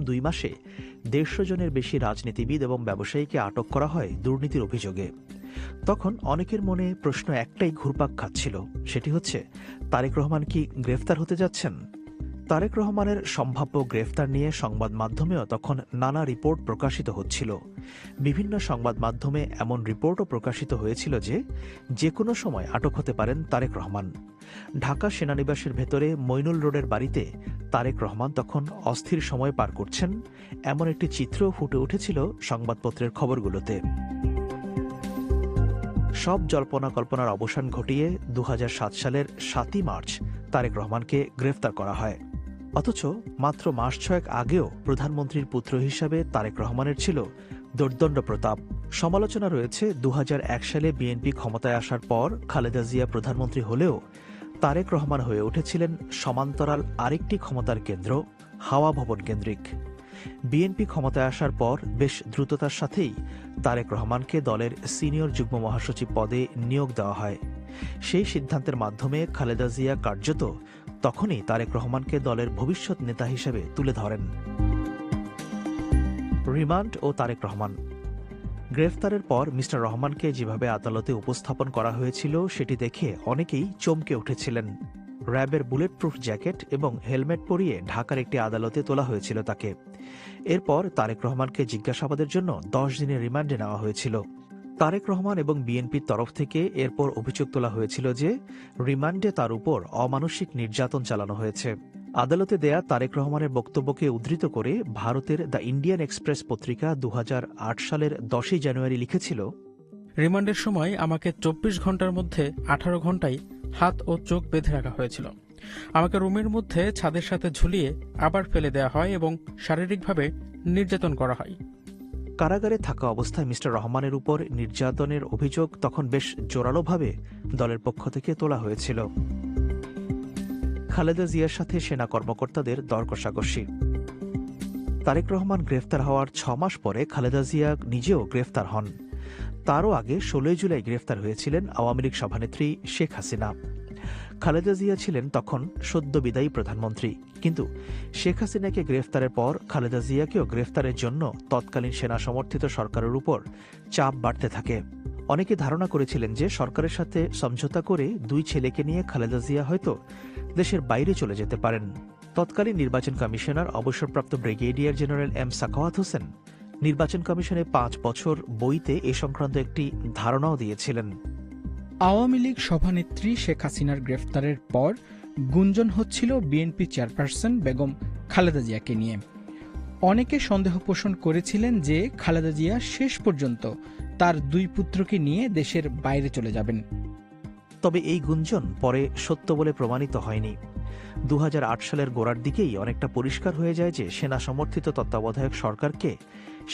2 মাসে 150 জনের বেশি রাজনীতিবিদ এবং ব্যবসায়ীকে আটক করা হয় দুর্নীতির অভিযোগে। তখন অনেকের মনে প্রশ্ন একটাই ঘুরপাক খাচ্ছিল, সেটি হচ্ছে তারেক রহমান কি গ্রেফতার হতে যাচ্ছেন? তারেক রহমানের সম্ভাব্য গ্রেফতার নিয়ে সংবাদ মাধ্যমেও তখন নানা রিপোর্ট প্রকাশিত হচ্ছিল। বিভিন্ন সংবাদ মাধ্যমে এমন রিপোর্টও প্রকাশিত হয়েছিল যে কোনো সময় আটক হতে পারেন তারেক রহমান। ঢাকা সেনানিবাসের ভেতরে মইনুল রোডের বাড়িতে তারেক রহমান তখন অস্থির সময় পার করছেন, এমন একটি চিত্রও ফুটে উঠেছিল সংবাদপত্রের খবরগুলোতে। সব জল্পনা কল্পনার অবসান ঘটিয়ে 2007 সালের 7ই মার্চ তারেক রহমানকে গ্রেফতার করা হয়। অথচ মাত্র মাস 6 আগেও প্রধানমন্ত্রীর পুত্র হিসাবে তারেক রহমানের ছিল দুর্দণ্ড প্রতাপ। সমালোচনা রয়েছে 2001 সালে বিএনপি ক্ষমতায় আসার পর খালেদা জিয়া প্রধানমন্ত্রী হলেও তারেক রহমান হয়ে উঠেছিলেন সমান্তরাল আরেকটি ক্ষমতার কেন্দ্র, হাওয়া ভবন কেন্দ্রিক। বিএনপি ক্ষমতায় আসার পর বেশ দ্রুততার সাথেই তারেক রহমানকে দলের সিনিয়র যুগ্ম মহাসচিব পদে নিয়োগ দেওয়া হয়। সেই সিদ্ধান্তের মাধ্যমে খালেদা জিয়া কার্যত তখনই তারেক রহমানকে দলের ভবিষ্যৎ নেতা হিসেবে তুলে ধরেন। রিমান্ড ও তারেক রহমান। গ্রেফতারের পর মিস্টার রহমানকে যেভাবে আদালতে উপস্থাপন করা হয়েছিল সেটি দেখে অনেকেই চমকে উঠেছিলেন। র্যাবের বুলেট প্রুফ জ্যাকেট এবং হেলমেট পরিয়ে ঢাকার একটি আদালতে তোলা হয়েছিল তাকে। এরপর তারেক রহমানকে জিজ্ঞাসাবাদের জন্য 10 দিনের রিমান্ডে নেওয়া হয়েছিল। তারেক রহমান এবং বিএনপির তরফ থেকে এরপর অভিযোগ তোলা হয়েছিল যে রিমান্ডে তার উপর অমানসিক নির্যাতন চালানো হয়েছে। আদালতে দেয়া তারেক রহমানের বক্তব্যকে উদ্ধৃত করে ভারতের দ্য ইন্ডিয়ান এক্সপ্রেস পত্রিকা 2008 সালের 10 জানুয়ারি লিখেছিল, রিমান্ডের সময় আমাকে 24 ঘন্টার মধ্যে 18 ঘন্টায় হাত ও চোখ বেঁধে রাখা হয়েছিল। আমাকে রুমের মধ্যে ছাদের সাথে ঝুলিয়ে আবার ফেলে দেওয়া হয় এবং শারীরিকভাবে নির্যাতন করা হয়। কারাগারে থাকা অবস্থায় মিস্টার রহমানের উপর নির্যাতনের অভিযোগ তখন বেশ জোরালোভাবে দলের পক্ষ থেকে তোলা হয়েছিল। খালেদা জিয়ার সাথে সেনা কর্মকর্তাদের দর কষাকষি। তারেক রহমান গ্রেফতার হওয়ার 6 মাস পরে খালেদা জিয়া নিজেও গ্রেফতার হন। তারও আগে 16 জুলাই গ্রেফতার হয়েছিলেন আওয়ামী লীগ সভানেত্রী শেখ হাসিনা। খালেদা জিয়া ছিলেন তখন সদ্য বিদায়ী প্রধানমন্ত্রী, কিন্তু শেখ হাসিনাকে গ্রেফতারের পর খালেদা জিয়াকেও গ্রেফতারের জন্য তৎকালীন সেনা সমর্থিত সরকারের উপর চাপ বাড়তে থাকে। অনেকে ধারণা করেছিলেন যে সরকারের সাথে সমঝোতা করে 2 ছেলেকে নিয়ে খালেদা জিয়া হয়তো দেশের বাইরে চলে যেতে পারেন। তৎকালীন নির্বাচন কমিশনার অবসরপ্রাপ্ত brigadier general M Sakhawat Hossain নির্বাচন কমিশনে 5 বছর বইতে এ সংক্রান্ত একটি ধারণাও দিয়েছিলেন। আওয়ামী লীগ সভানেত্রী শেখ হাসিনার গ্রেফতারের পর গুঞ্জন হচ্ছিল বিএনপি চেয়ারপারসন বেগম খালেদা জিয়াকে নিয়ে। অনেকে সন্দেহ পোষণ করেছিলেন যে খালেদা জিয়া শেষ পর্যন্ত তার 2 পুত্রকে নিয়ে দেশের বাইরে চলে যাবেন। তবে এই গুঞ্জন পরে সত্য বলে প্রমাণিত হয়নি। 2008 সালের গোড়ার দিকেই অনেকটা পরিষ্কার হয়ে যায় যে সেনা সমর্থিত তত্ত্বাবধায়ক সরকারকে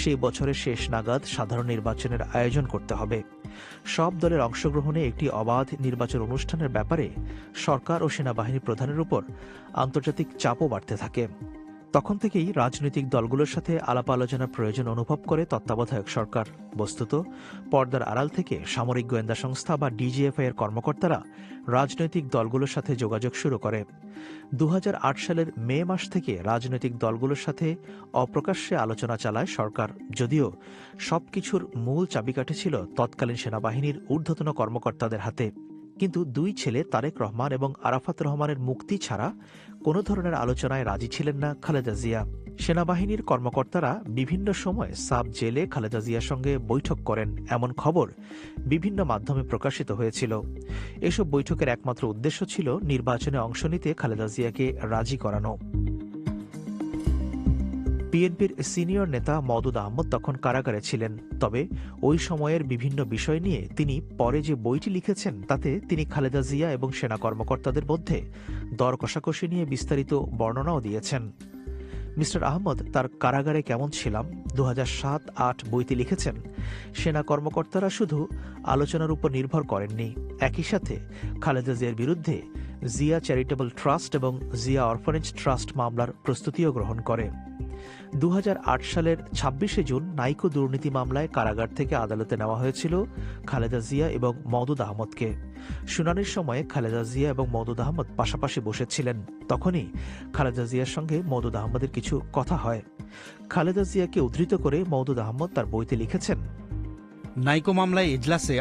সেই বছরের শেষ নাগাদ সাধারণ নির্বাচনের আয়োজন করতে হবে। সব দলের অংশগ্রহণে একটি অবাধ নির্বাচন অনুষ্ঠানের ব্যাপারে সরকার ও সেনাবাহিনী প্রধানের উপর আন্তর্জাতিক চাপও বাড়তে থাকে। তখন থেকেই রাজনৈতিক দলগুলোর সাথে আলাপ আলোচনার প্রয়োজন অনুভব করে তত্ত্বাবধায়ক সরকার। বস্তুত পর্দার আড়াল থেকে সামরিক গোয়েন্দা সংস্থা বা ডিজিএফআই এর কর্মকর্তারা রাজনৈতিক দলগুলোর সাথে যোগাযোগ শুরু করে। 2008 সালের মে মাস থেকে রাজনৈতিক দলগুলোর সাথে অপ্রকাশ্যে আলোচনা চালায় সরকার, যদিও সবকিছুর মূল চাবিকাঠি ছিল তৎকালীন সেনাবাহিনীর ঊর্ধ্বতন কর্মকর্তাদের হাতে। কিন্তু 2 ছেলে তারেক রহমান এবং আরাফাত রহমানের মুক্তি ছাড়া কোনো ধরনের আলোচনায় রাজি ছিলেন না খালেদা জিয়া। সেনাবাহিনীর কর্মকর্তারা বিভিন্ন সময় সাব জেলে খালেদা জিয়ার সঙ্গে বৈঠক করেন, এমন খবর বিভিন্ন মাধ্যমে প্রকাশিত হয়েছিল। এসব বৈঠকের একমাত্র উদ্দেশ্য ছিল নির্বাচনে অংশ নিতে খালেদা জিয়াকে রাজি করানো। বিএনপির সিনিয়র নেতা মওদুদ আহমদ তখন কারাগারে ছিলেন। তবে ওই সময়ের বিভিন্ন বিষয় নিয়ে তিনি পরে যে বইটি লিখেছেন তাতে তিনি খালেদা জিয়া এবং সেনা কর্মকর্তাদের মধ্যে দর কষাকষি নিয়ে বিস্তারিত বর্ণনাও দিয়েছেন। মিস্টার আহমদ তার কারাগারে কেমন ছিলাম 2007-08 বইতে লিখেছেন, সেনা কর্মকর্তারা শুধু আলোচনার উপর নির্ভর করেননি, একই সাথে খালেদা জিয়ার বিরুদ্ধে জিয়া চ্যারিটেবল ট্রাস্ট এবং জিয়া অরফানেজ ট্রাস্ট মামলার প্রস্তুতিও গ্রহণ করে। 2008 সালের 26 জুন নাইকো দুর্নীতি মামলায় কারাগার থেকে আদালতে নেওয়া হয়েছিল খালেদা জিয়া এবং মওদুদ আহমদকে। শুনানির সময় খালেদা জিয়া এবং মওদুদ আহমদ পাশাপাশি বসেছিলেন। তখনই খালেদা জিয়ার সঙ্গে মওদুদ আহমদের কিছু কথা হয়। খালেদা জিয়াকে উদ্ধৃত করে মওদুদ আহমদ তার বইতে লিখেছেন, নাইকো মামলায় এজলাসে